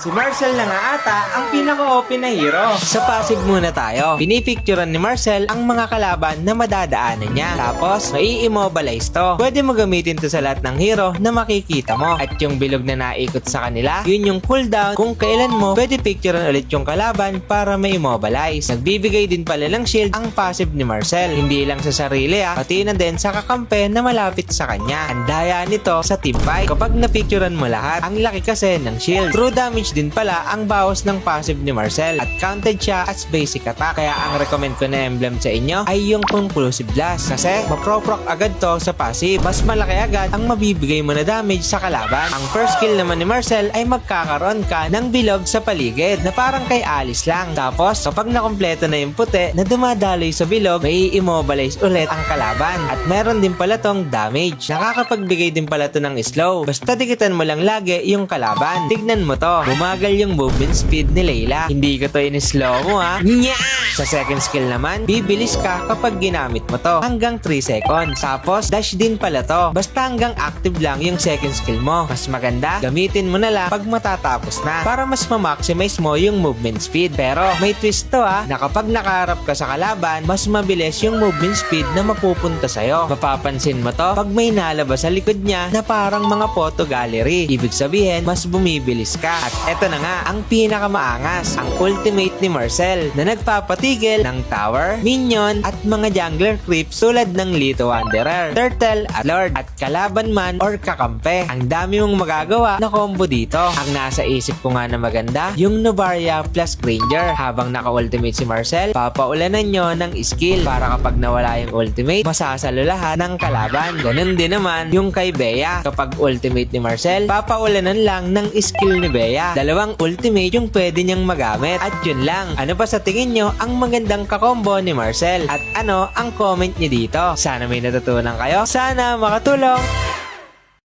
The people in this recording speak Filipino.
Si Marcel na nga ata ang pinaka-OP na hero. Sa passive muna tayo. Pinipicturean ni Marcel ang mga kalaban na madadaanan niya. Tapos, mai-immobilize to. Pwede mo gamitin to sa lahat ng hero na makikita mo. At yung bilog na naikot sa kanila, yun yung cooldown kung kailan mo pwede picturean ulit yung kalaban para ma-immobilize. Nagbibigay din pala ng shield ang passive ni Marcel. Hindi lang sa sarili pati na din sa kakampi na malapit sa kanya. Ang daya nito sa teamfight. Kapag napicturean mo lahat, ang laki kasi ng shield. True damage din pala ang bawas ng passive ni Marcel at counted siya as basic attack. Kaya ang recommend ko na emblem sa inyo ay yung conclusive blast kasi maproproc agad to sa passive. Mas malaki agad ang mabibigay mo na damage sa kalaban. Ang first skill naman ni Marcel ay magkakaroon ka ng bilog sa paligid na parang kay Alice lang. Tapos kapag nakompleto na yung puti na dumadaloy sa bilog, may immobilize ulit ang kalaban. At meron din pala tong damage. Nakakapagbigay din pala to ng slow. Basta dikitan mo lang lagi yung kalaban. Tignan mo to. Bumagal yung movement speed ni Layla. Hindi ko to in-slow mo Nya! Sa second skill naman, bibilis ka kapag ginamit mo to. Hanggang 3 seconds. Tapos, dash din pala to. Basta hanggang active lang yung second skill mo. Mas maganda, gamitin mo na lang pag matatapos na. Para mas ma-maximize mo yung movement speed. Pero, may twist to na kapag nakaharap ka sa kalaban, mas mabilis yung movement speed na mapupunta sa'yo. Mapapansin mo to pag may nalabas sa likod niya na parang mga photo gallery. Ibig sabihin, mas bumibilis ka. At eto na nga, ang pinakamaangas, ang ultimate ni Marcel na nagpapatigil ng tower, minion, at mga jungler creeps tulad ng Little Wanderer, Turtle, at Lord, at kalaban man or kakampi. Ang dami mong magagawa na combo dito. Ang nasa isip ko nga na maganda, yung Novaria plus Granger. Habang naka-ultimate si Marcel, papaulanan nyo ng skill para kapag nawala yung ultimate, masasalo lahat ng kalaban. Ganun din naman yung kay Bea. Kapag ultimate ni Marcel, papaulanan lang ng skill ni Bea. Dalawang ultimate yung pwede niyang magamit. At yun lang. Ano ba sa tingin nyo ang magandang kakombo ni Marcel? At ano ang comment niyo dito? Sana may natutunan kayo. Sana makatulong.